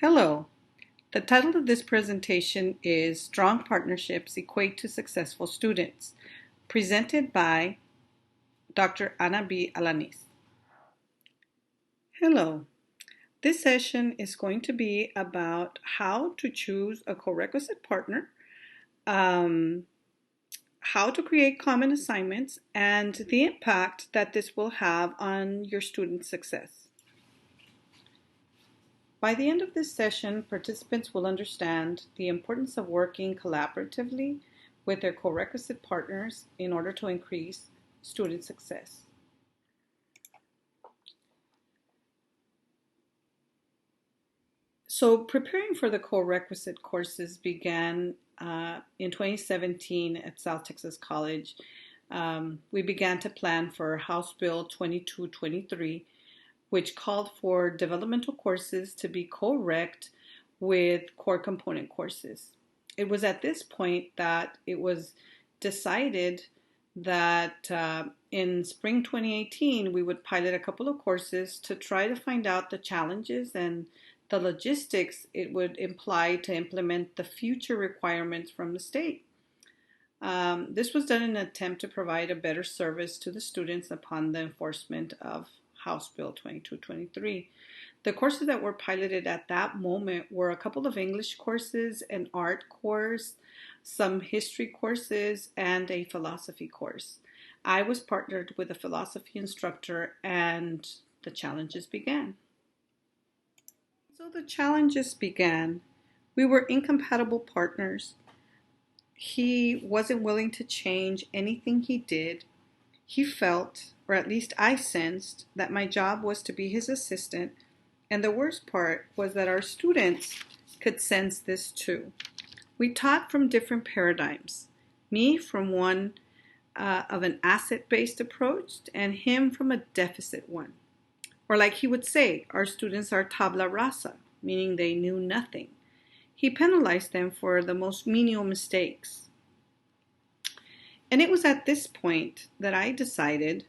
Hello. The title of this presentation is Strong Partnerships Equate to Successful Students, presented by Dr. Ana B. Alanis. Hello. This session is going to be about how to choose a co-requisite partner, how to create common assignments, and the impact that this will have on your student success. By the end of this session, participants will understand the importance of working collaboratively with their co-requisite partners in order to increase student success. So preparing for the co-requisite courses began in 2017 at South Texas College. We began to plan for House Bill 2223, which called for developmental courses to be co-reqed with core component courses. It was at this point that it was decided that in spring 2018 we would pilot a couple of courses to try to find out the challenges and the logistics it would imply to implement the future requirements from the state. This was done in an attempt to provide a better service to the students upon the enforcement of House Bill 2223. The courses that were piloted at that moment were a couple of English courses, an art course, some history courses, and a philosophy course. I was partnered with a philosophy instructor and the challenges began. So the challenges began. We were incompatible partners. He wasn't willing to change anything he did. He felt, or at least I sensed, that my job was to be his assistant, and the worst part was that our students could sense this too. We taught from different paradigms, me from one of an asset-based approach and him from a deficit one. Or like he would say, our students are tabla rasa, meaning they knew nothing. He penalized them for the most menial mistakes. And it was at this point that I decided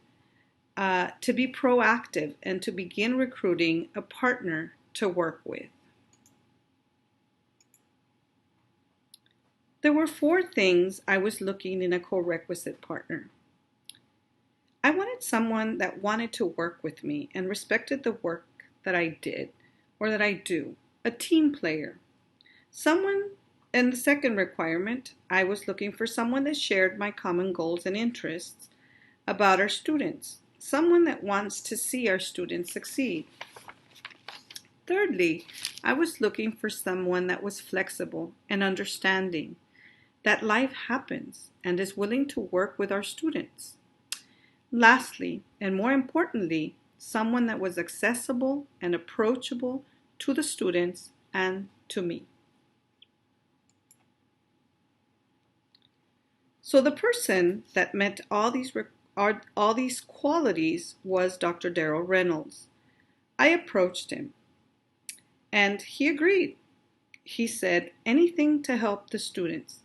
to be proactive and to begin recruiting a partner to work with. There were 4 things I was looking in a co-requisite partner. I wanted someone that wanted to work with me and respected the work that I did or that I do, a team player. And the second requirement, I was looking for someone that shared my common goals and interests about our students, someone that wants to see our students succeed. Thirdly, I was looking for someone that was flexible and understanding, that life happens and is willing to work with our students. Lastly, and more importantly, someone that was accessible and approachable to the students and to me. So the person that met all these qualities was Dr. Darrell Reynolds. I approached him and he agreed. He said anything to help the students.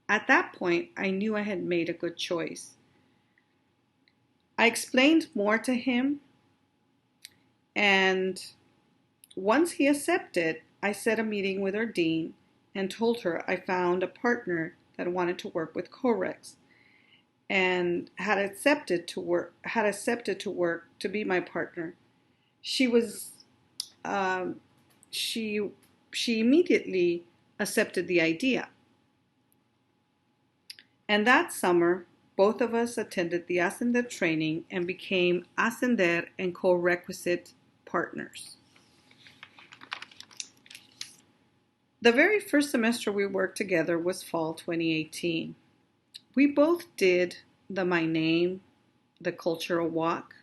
At that point, I knew I had made a good choice. I explained more to him, and once he accepted, I set a meeting with our dean and told her I found a partner that wanted to work with co-reqs and had accepted to work to be my partner. She immediately accepted the idea. And that summer, both of us attended the Ascender training and became Ascender and co-requisite partners. The very first semester we worked together was fall 2018. We both did the My Name, the Cultural Walk.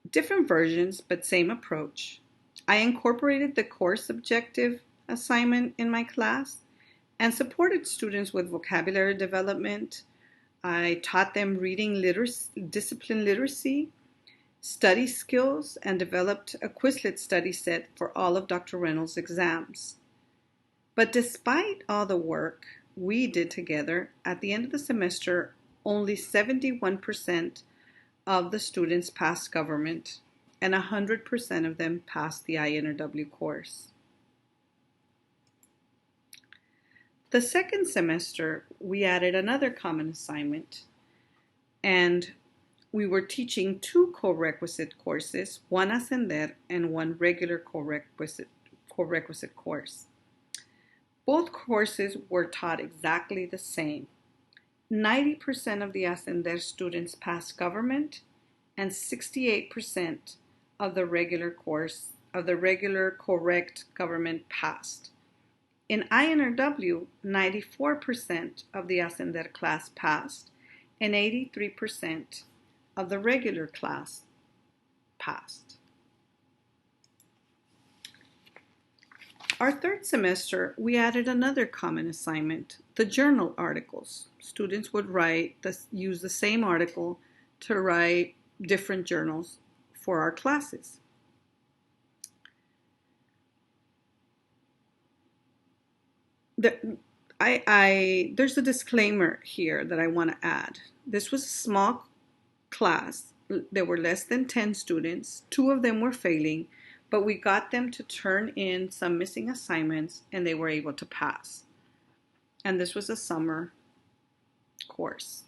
Different versions, but same approach. I incorporated the course objective assignment in my class and supported students with vocabulary development. I taught them reading discipline literacy, study skills, and developed a Quizlet study set for all of Dr. Reynolds' exams. But despite all the work we did together, at the end of the semester, only 71% of the students passed government, and 100% of them passed the INRW course. The second semester, we added another common assignment, and we were teaching two co-requisite courses, one Ascender and one regular co-requisite course. Both courses were taught exactly the same. 90% of the Ascender students passed government, and 68% of the regular correct government passed. In INRW, 94% of the Ascender class passed, and 83% of the regular class passed. Our third semester, we added another common assignment, the journal articles. Students would use the same article to write different journals for our classes. There's a disclaimer here that I want to add. This was a small class. There were less than 10 students. 2 of them were failing, but we got them to turn in some missing assignments and they were able to pass. And this was a summer course.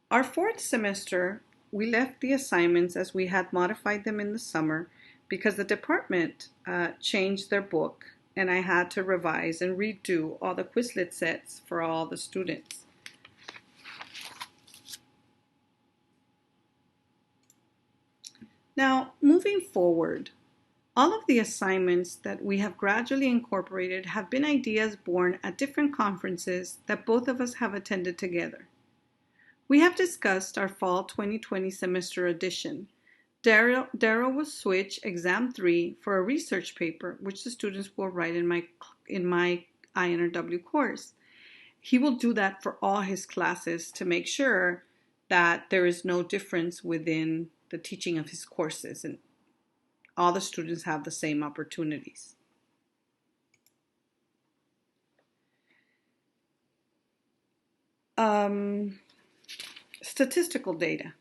Our fourth semester, we left the assignments as we had modified them in the summer because the department changed their book and I had to revise and redo all the Quizlet sets for all the students. Now, moving forward, all of the assignments that we have gradually incorporated have been ideas born at different conferences that both of us have attended together. We have discussed our fall 2020 semester edition. Daryl will switch exam 3 for a research paper, which the students will write in my INRW course. He will do that for all his classes to make sure that there is no difference within the teaching of his courses and all the students have the same opportunities. Statistical data.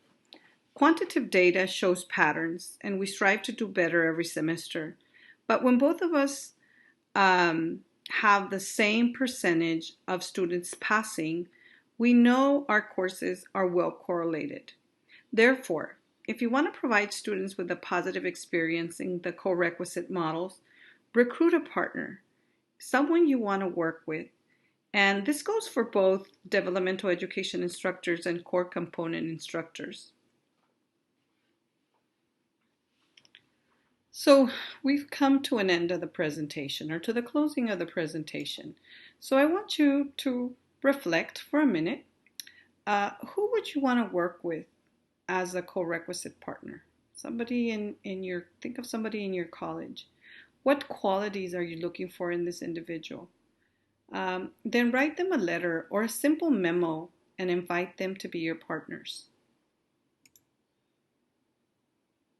Quantitative data shows patterns, and we strive to do better every semester. But when both of us have the same percentage of students passing, we know our courses are well correlated. Therefore, if you want to provide students with a positive experience in the co-requisite models, recruit a partner, someone you want to work with. And this goes for both developmental education instructors and core component instructors. So we've come to an end of the presentation, or to the closing of the presentation. So I want you to reflect for a minute. Who would you want to work with as a co-requisite partner? Think of somebody in your college. What qualities are you looking for in this individual? Then write them a letter or a simple memo and invite them to be your partners.